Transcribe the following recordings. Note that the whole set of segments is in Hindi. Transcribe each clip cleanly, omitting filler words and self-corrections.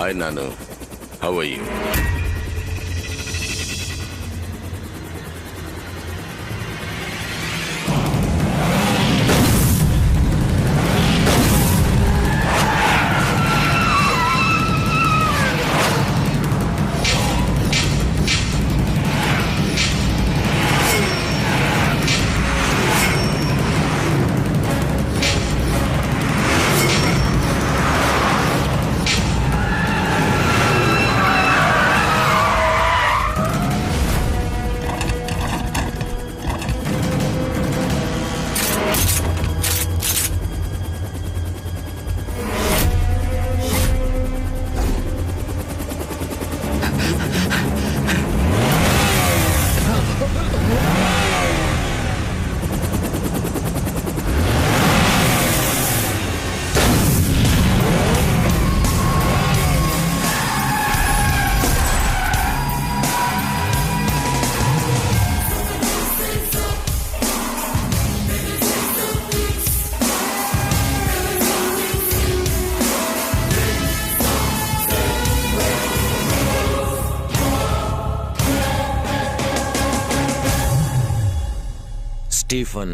Hi, Nanu. How are you? Stephen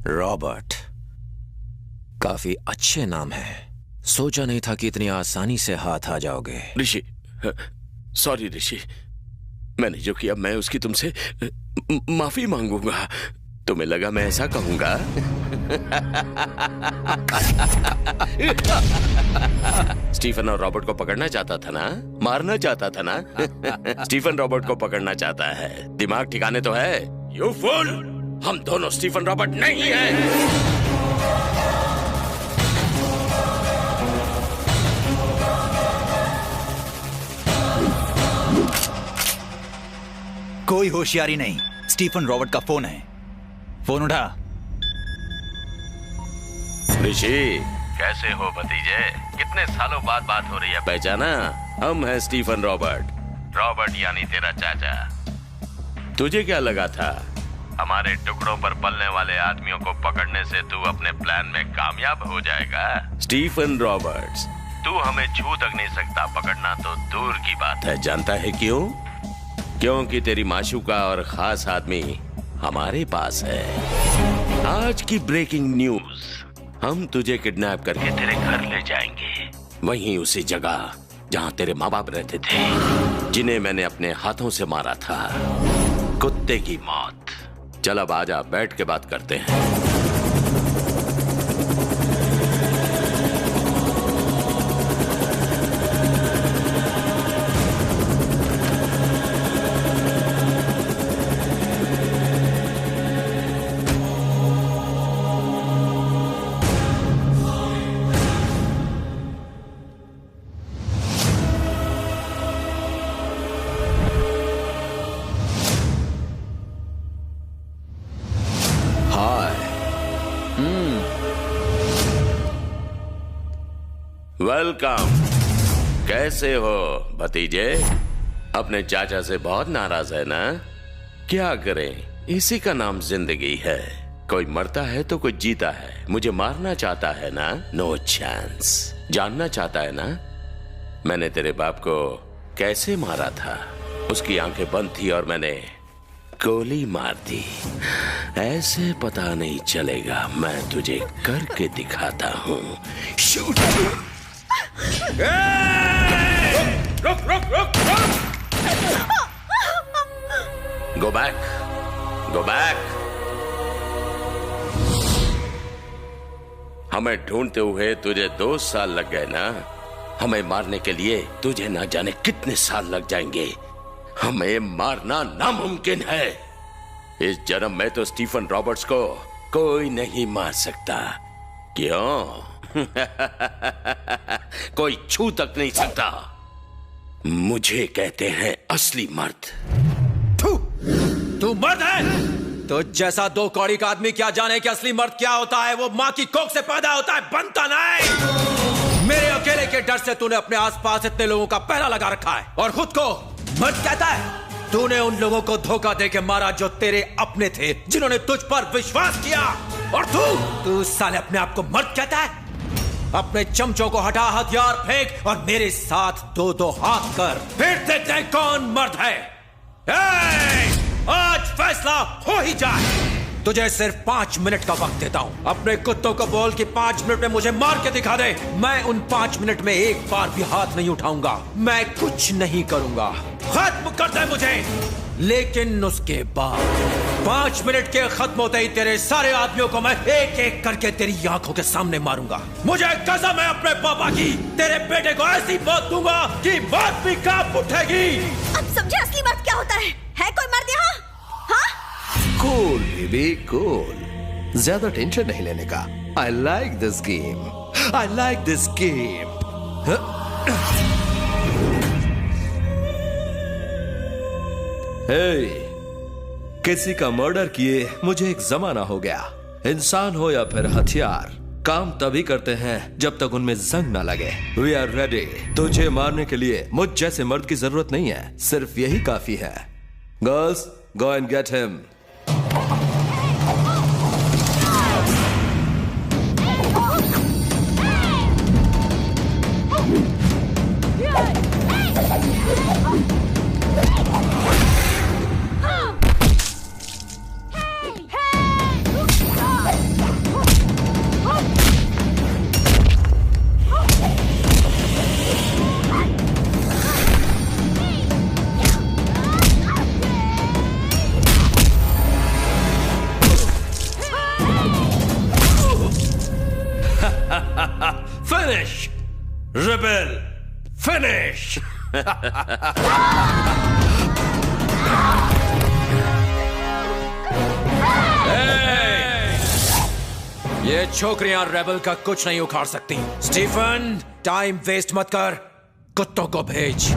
Robert, काफी अच्छे नाम है। सोचा नहीं था कि इतनी आसानी से हाथ आ जाओगे। ऋषि, सॉरी ऋषि, मैंने जो किया मैं उसकी तुमसे माफी मांगूंगा। तुम्हें लगा मैं ऐसा कहूंगा? स्टीफन और रॉबर्ट को पकड़ना चाहता था ना, मारना चाहता था ना? स्टीफन रॉबर्ट को पकड़ना चाहता है। दिमाग ठिकाने तो है? यू फूल, हम दोनों स्टीफन रॉबर्ट नहीं हैं। कोई होशियारी नहीं, स्टीफन रॉबर्ट का फोन है। फोन उठा। ऋषि, कैसे हो भतीजे? कितने सालों बाद बात हो रही है। पहचाना? हम हैं स्टीफन रॉबर्ट। रॉबर्ट यानी तेरा चाचा। तुझे क्या लगा था हमारे टुकड़ों पर पलने वाले आदमियों को पकड़ने से तू अपने प्लान में कामयाब हो जाएगा? स्टीफन रॉबर्ट्स, तू हमें छू तक नहीं सकता, पकड़ना तो दूर की बात है। जानता है क्यों? क्योंकि तेरी माशूका और खास आदमी हमारे पास है। आज की ब्रेकिंग न्यूज, हम तुझे किडनैप करके तेरे घर ले जाएंगे। वहीं उसी जगह जहां तेरे माँ बाप रहते थे, जिन्हें मैंने अपने हाथों से मारा था। कुत्ते की मौत। चल अब आजा, बैठ के बात करते हैं। वेलकम। कैसे हो भतीजे? अपने चाचा से बहुत नाराज है ना? क्या करें, इसी का नाम जिंदगी है। कोई मरता है तो कोई जीता है। मुझे मारना चाहता है ना? No chance. जानना चाहता है ना मैंने तेरे बाप को कैसे मारा था? उसकी आंखें बंद थी और मैंने गोली मार दी। ऐसे पता नहीं चलेगा, मैं तुझे करके दिखाता हूँ। शूट! रुक रुक रुक रुक! Go back, go back. हमें ढूंढते हुए तुझे 2 साल लग गए ना? हमें मारने के लिए तुझे ना जाने कितने साल लग जाएंगे। हमें मारना नामुमकिन है। इस जन्म में तो स्टीफन रॉबर्ट्स को कोई नहीं मार सकता। क्यों? कोई छू तक नहीं सकता। मुझे कहते हैं असली मर्द। तू मर्द है? तो जैसा 2 कौड़ी का आदमी क्या जाने कि असली मर्द क्या होता है? वो माँ की कोख से पैदा होता है, बनता नहीं। मेरे अकेले के डर से तूने अपने आसपास इतने लोगों का पहरा लगा रखा है और खुद को मर्द कहता है। तूने उन लोगों को धोखा देके मारा जो तेरे अपने थे, जिन्होंने तुझ पर विश्वास किया। और तू साले अपने आप को मर्द कहता है? अपने चमचों को हटा, हथियार फेंक और मेरे साथ दो दो हाथ कर, फिर देखते हैं कौन मर्द है। आज फैसला हो ही जाए। तुझे सिर्फ 5 मिनट का वक्त देता हूं। अपने कुत्तों को बोल कि 5 मिनट में मुझे मार के दिखा दे। मैं उन 5 मिनट में एक बार भी हाथ नहीं उठाऊंगा। मैं कुछ नहीं करूंगा। खत्म कर दे मुझे। लेकिन उसके बाद 5 मिनट के खत्म होते ही तेरे सारे आदमियों को मैं एक एक करके तेरी आंखों के सामने मारूंगा। मुझे कसम है अपने पापा की, तेरे बेटे को ऐसी मौत दूंगा कि मौत भी कांप उठेगी। अब समझे असली मर्द क्या होता है कोई मर्द यहाँ? हाँ? कूल बेबी कूल, ज्यादा टेंशन नहीं लेने का। I like this game, I like this game. Hey, किसी का मर्डर किए मुझे एक जमाना हो गया। इंसान हो या फिर हथियार, काम तभी करते हैं जब तक उनमें जंग ना लगे। We are ready. तुझे मारने के लिए मुझ जैसे मर्द की जरूरत नहीं है, सिर्फ यही काफी है। Girls, go and get him. Finish! Rebel! Finish! ये छोकरियां रेबल का कुछ नहीं उखाड़ सकती। स्टीफन, टाइम वेस्ट मत कर, कुत्तों को भेज।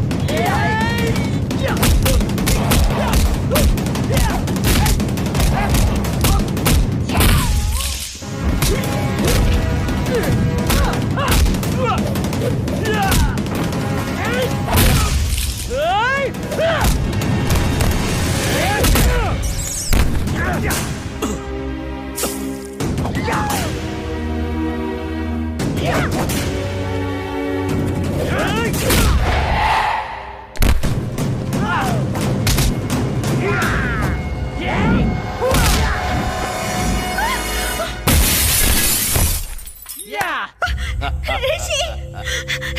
ऋषि,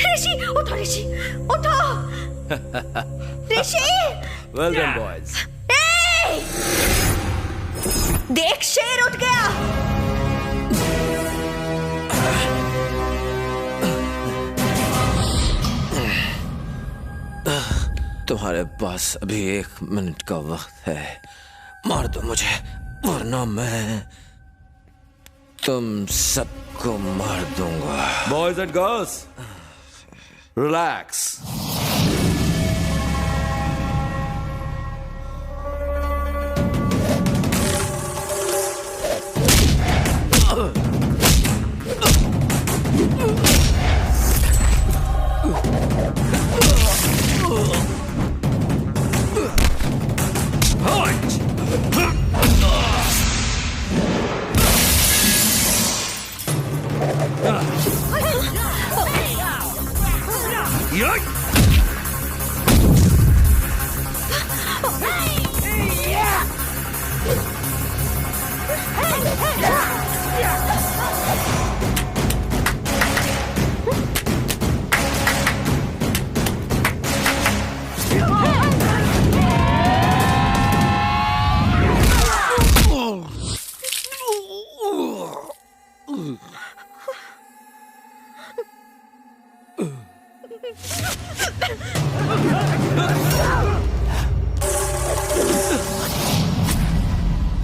ऋषि, उठो ऋषि, उठो। ऋषि, वेल डन बॉयज। देख, शेर उठ गया। तुम्हारे पास अभी 1 मिनट का वक्त है। मार दो मुझे, वरना मैं तुम सबको मार दूंगा। Boys and girls, relax.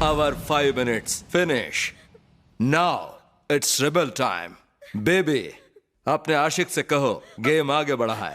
Our 5 minutes finish. Now it's rebel time. Baby, अपने आशिक से कहो गेम आगे बढ़ा है।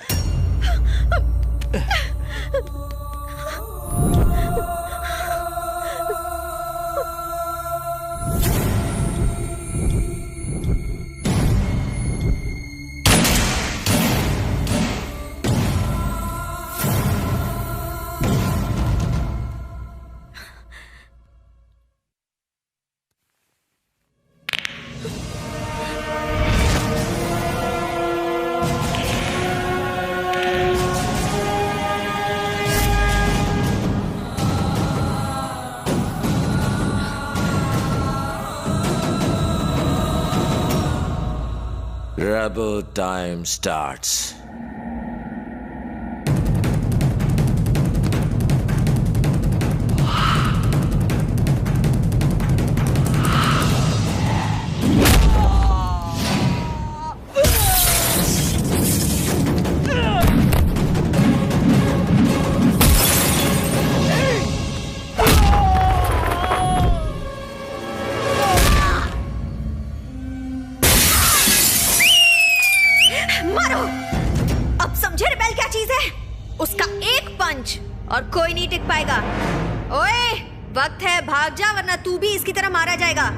Terrible time starts. और कोई नहीं टिक पाएगा। ओए, वक्त है, भाग जा वरना तू भी इसकी तरह मारा जाएगा।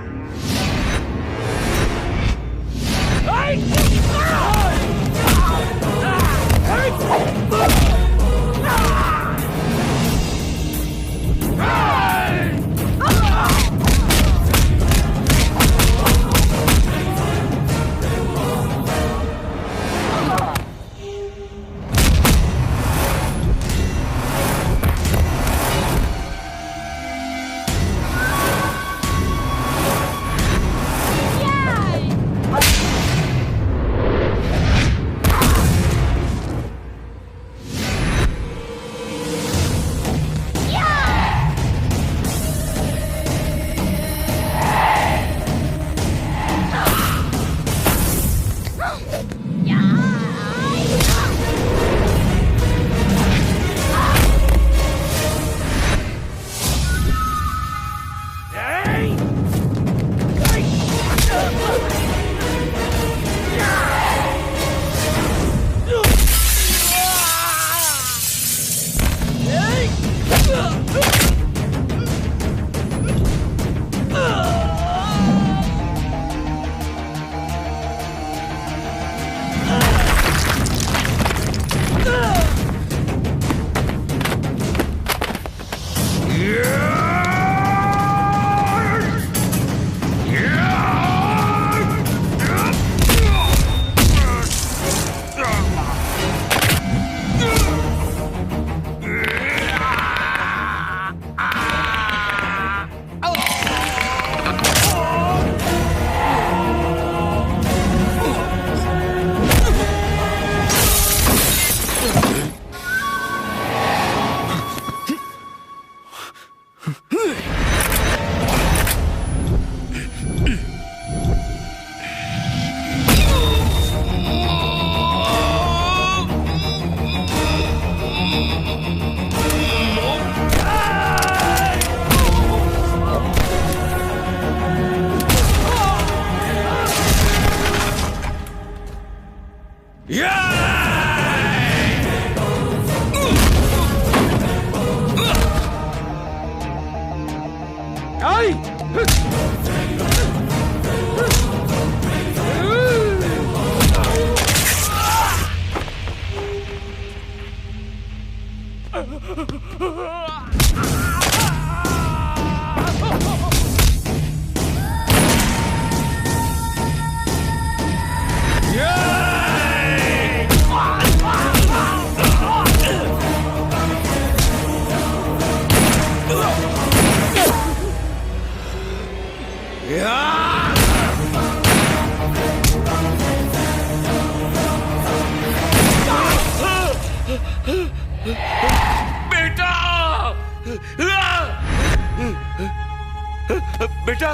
बेटा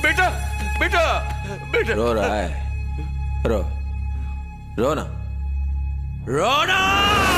बेटा बेटा बेटा रो रहा है, रो ना, रो ना।